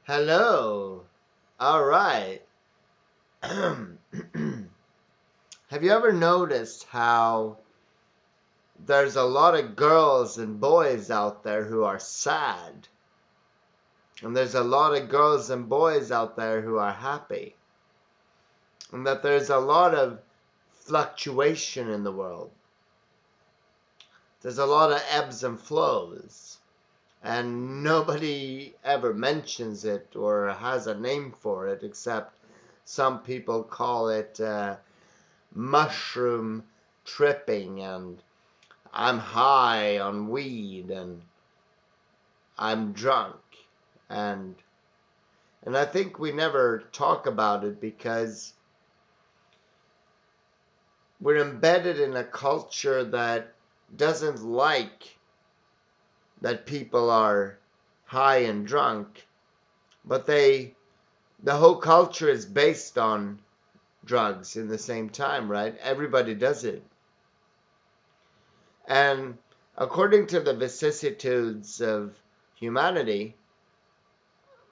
Hello. All right. Have you ever noticed how there's a lot of girls and boys out there who are sad? And there's a lot of girls and boys out there who are happy. And that there's a lot of fluctuation in the world. There's a lot of ebbs and flows. And nobody ever mentions it or has a name for it except some people call it mushroom tripping, and I'm high on weed, and I'm drunk, and and I think we never talk about it because we're embedded in a culture that doesn't like that people are high and drunk, but the whole culture is based on drugs in the same time, right? Everybody does it. And according to the vicissitudes of humanity,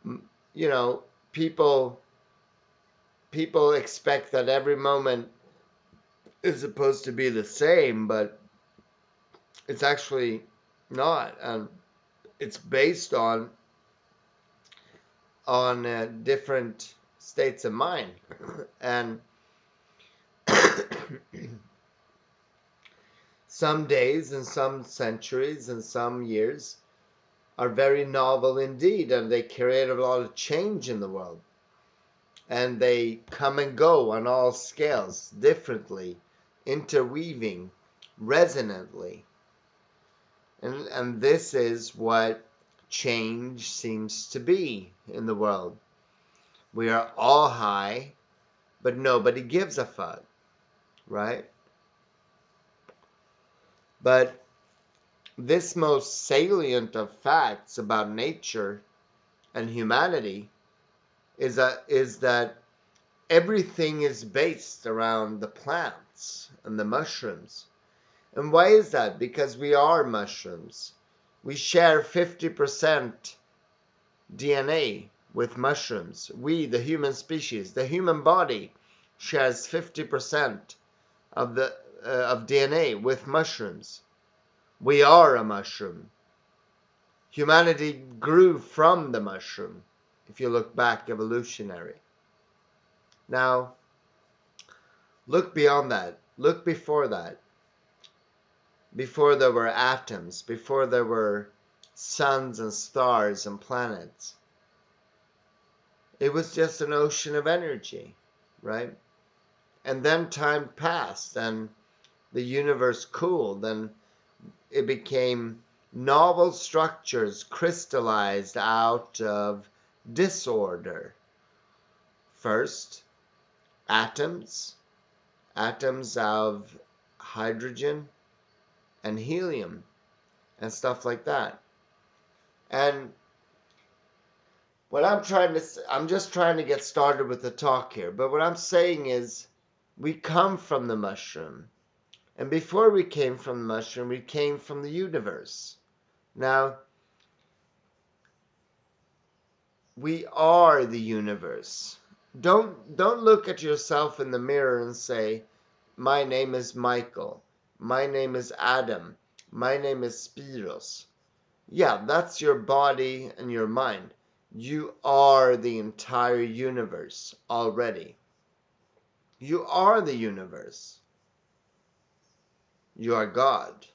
you know, people people expect that every moment is supposed to be the same, but it's actually not. And it's based on different states of mind. And some days and some centuries and some years are very novel indeed, and they create a lot of change in the world. And they come and go on all scales, differently, interweaving, resonantly. And this is what change seems to be in the world. We are all high, but nobody gives a fuck, right? But this most salient of facts about nature and humanity is that everything is based around the plants and the mushrooms. And why is that? Because we are mushrooms. We share 50% DNA with mushrooms. We, the human species, the human body, shares 50% of the of DNA with mushrooms. We are a mushroom. Humanity grew from the mushroom. If you look back evolutionary. Now, look beyond that. Look before that. Before there were atoms, before there were suns and stars and planets. It was just an ocean of energy, right? And then time passed and the universe cooled and it became novel structures crystallized out of disorder. First, atoms, atoms of hydrogen and helium and stuff like that. And what I'm just trying to get started with the talk here, but what I'm saying is we come from the mushroom. And before we came from the mushroom, we came from the universe. Now, we are the universe. Don't look at yourself in the mirror and say, "My name is Michael. My name is Adam. My name is Spiros." Yeah, that's your body and your mind. You are the entire universe already. You are the universe. You are God.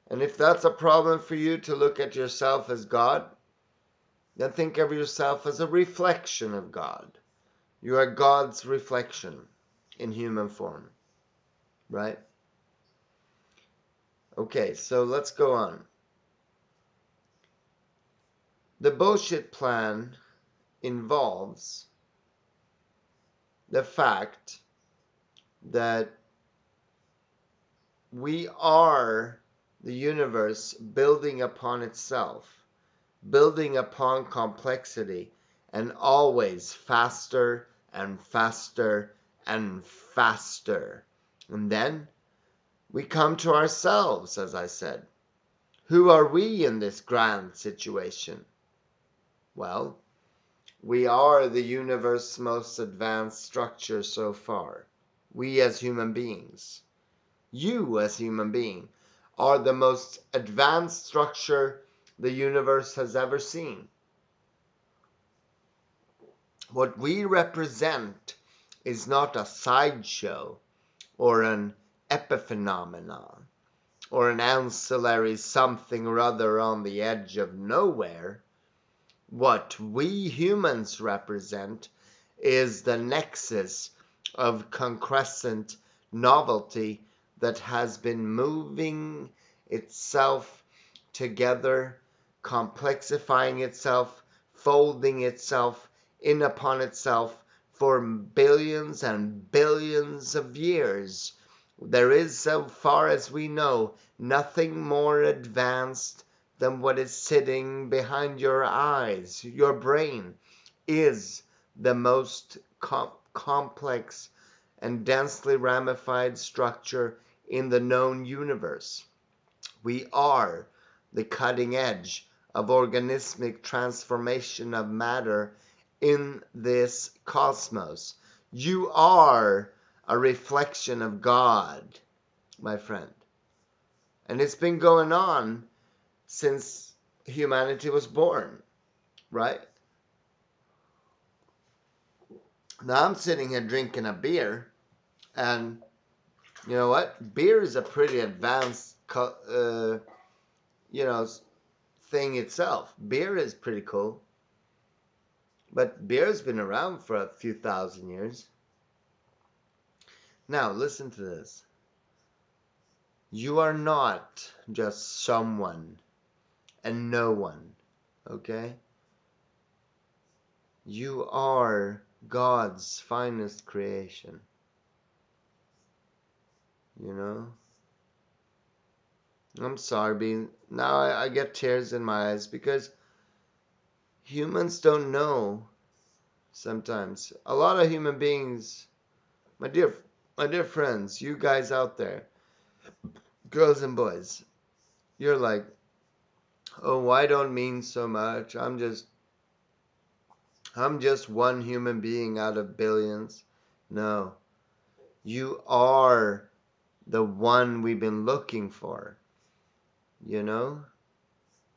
And if that's a problem for you to look at yourself as God, then think of yourself as a reflection of God. You are God's reflection in human form, right? Okay, so let's go on. The bullshit plan involves the fact that we are the universe building upon itself, building upon complexity, and always faster and faster and faster. And then we come to ourselves, as I said. Who are we in this grand situation? Well, we are the universe's most advanced structure so far. We as human beings, you as human being, are the most advanced structure the universe has ever seen. What we represent is not a sideshow or an epiphenomenon or an ancillary something or other on the edge of nowhere. What we humans represent is the nexus of concrescent novelty that has been moving itself together, complexifying itself, folding itself in upon itself for billions and billions of years. There is, so far as we know, nothing more advanced than what is sitting behind your eyes. Your brain is the most complex and densely ramified structure in the known universe. We are the cutting edge of organismic transformation of matter in this cosmos. You are a reflection of God, my friend. And it's been going on since humanity was born, right? Now I'm sitting here drinking a beer, and you know what? Beer is a pretty advanced, you know, thing itself. Beer is pretty cool, but beer's been around for a few thousand years. Now listen to this. You are not just someone and no one, okay? You are God's finest creation, you know? I'm sorry, now I get tears in my eyes because humans don't know sometimes. A lot of human beings, my dear friends, you guys out there, girls and boys, you're like, oh, I don't mean so much. I'm just one human being out of billions. No, you are the one we've been looking for, you know?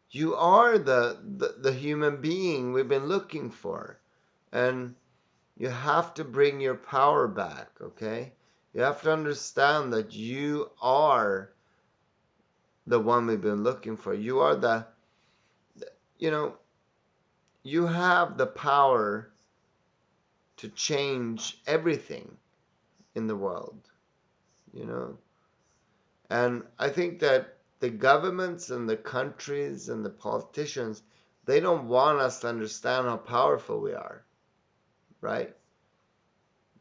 You are the human being we've been looking for. And you have to bring your power back, okay? You have to understand that you are the one we've been looking for. You are you know, you have the power to change everything in the world, you know? And I think that the governments and the countries and the politicians, they don't want us to understand how powerful we are, right?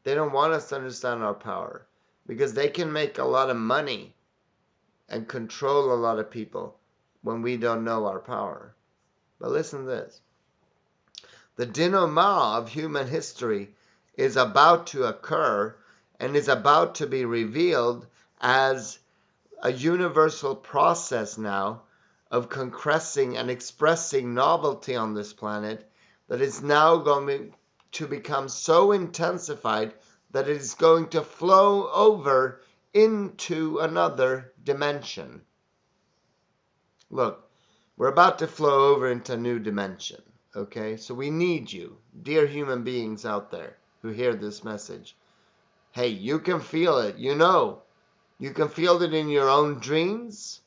They don't want us to understand our power because they can make a lot of money and control a lot of people when we don't know our power. But listen to this. The Dino Ma of human history is about to occur and is about to be revealed as a universal process now of compressing and expressing novelty on this planet that is now going to become so intensified that it is going to flow over into another dimension. Look, we're about to flow over into a new dimension, okay? So we need you, dear human beings out there who hear this message. Hey, you can feel it, you know. You can feel it in your own dreams.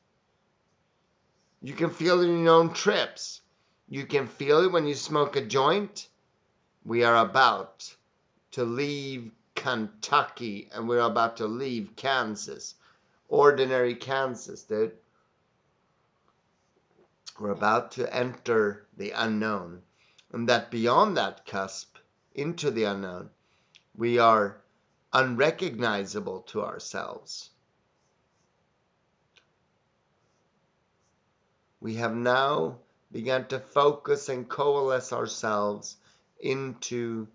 You can feel it in your own trips. You can feel it when you smoke a joint. We are about to leave Kentucky and we're about to leave Kansas. Ordinary Kansas, dude. We're about to enter the unknown. And that beyond that cusp, into the unknown, we are unrecognizable to ourselves. We have now begun to focus and coalesce ourselves into.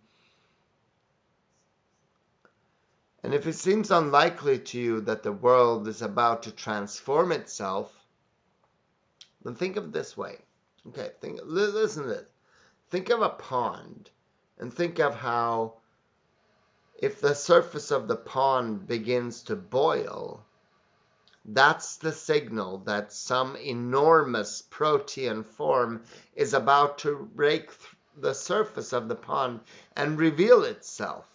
And if it seems unlikely to you that the world is about to transform itself, And think of it this way. Okay, listen to this. Think of a pond, and think of how if the surface of the pond begins to boil, that's the signal that some enormous protean form is about to break the surface of the pond and reveal itself.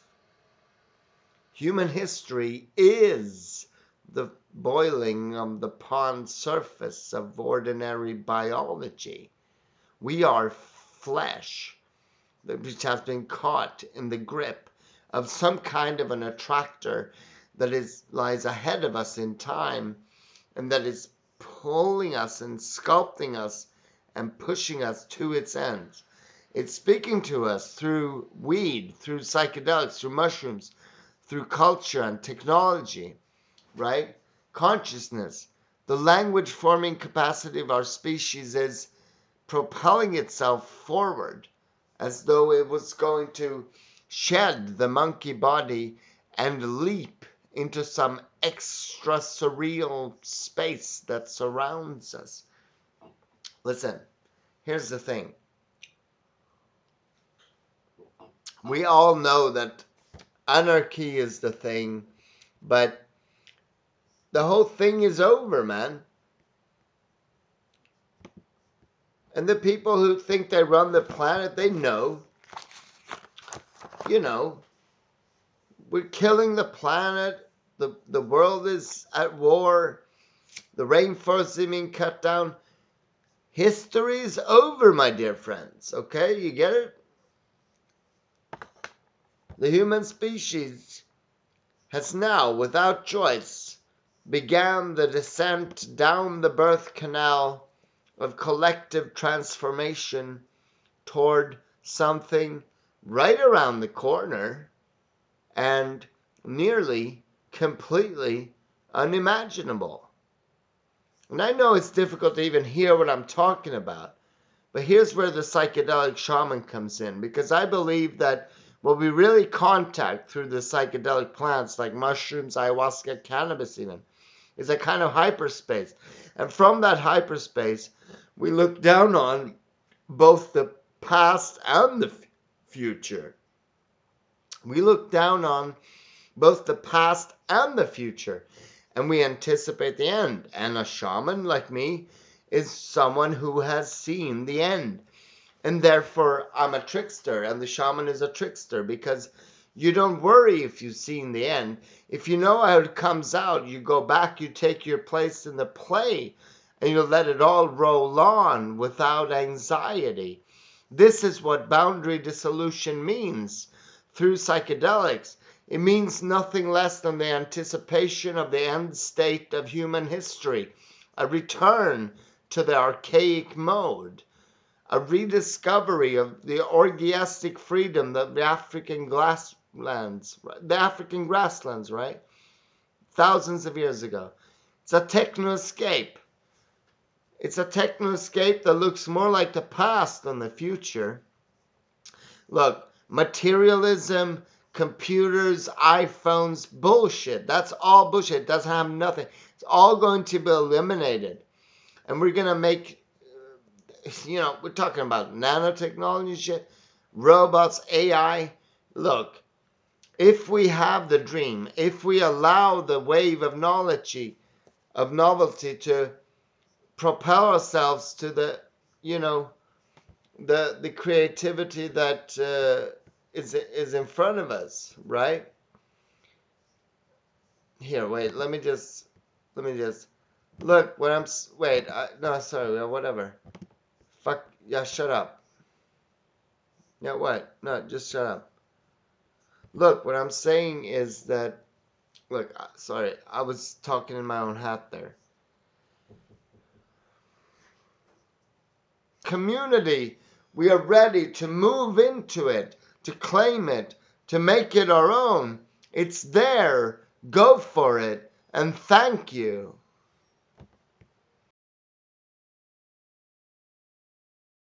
Human history is the boiling of the pond surface of ordinary biology. We are flesh which has been caught in the grip of some kind of an attractor that lies ahead of us in time and that is pulling us and sculpting us and pushing us to its ends. It's speaking to us through weed, through psychedelics, through mushrooms, through culture and technology, right? Consciousness. The language forming capacity of our species is propelling itself forward as though it was going to shed the monkey body and leap into some extra surreal space that surrounds us. Listen, here's the thing. We all know that anarchy is the thing, but the whole thing is over, man. And the people who think they run the planet, they know. We're killing the planet. The world is at war. The rainforest is being cut down. History's over, my dear friends. Okay, you get it? The human species has now, without choice, began the descent down the birth canal of collective transformation toward something right around the corner and nearly completely unimaginable. And I know it's difficult to even hear what I'm talking about, but here's where the psychedelic shaman comes in, because I believe that what we really contact through the psychedelic plants like mushrooms, ayahuasca, cannabis even, is a kind of hyperspace. And from that hyperspace, we look down on both the past and the future. We look down on both the past and the future, and we anticipate the end. And a shaman like me is someone who has seen the end. And therefore, I'm a trickster, and the shaman is a trickster, because you don't worry if you've seen the end. If you know how it comes out, you go back, you take your place in the play, and you let it all roll on without anxiety. This is what boundary dissolution means through psychedelics. It means nothing less than the anticipation of the end state of human history, a return to the archaic mode, a rediscovery of the orgiastic freedom of the African grasslands, right? Thousands of years ago. It's a techno-escape. It's a techno-escape that looks more like the past than the future. Look, materialism, computers, iPhones, bullshit. That's all bullshit. It doesn't have nothing. It's all going to be eliminated. And we're going to make, we're talking about nanotechnology shit, robots, AI. Look, if we have the dream, if we allow the wave of novelty to propel ourselves to the creativity that is in front of us, right? Here, wait, let me just look when I'm whatever. Fuck, yeah, shut up. Yeah, what? No, just shut up. Look, what I'm saying is that, look, sorry, I was talking in my own hat there. Community, we are ready to move into it, to claim it, to make it our own. It's there. Go for it. And thank you.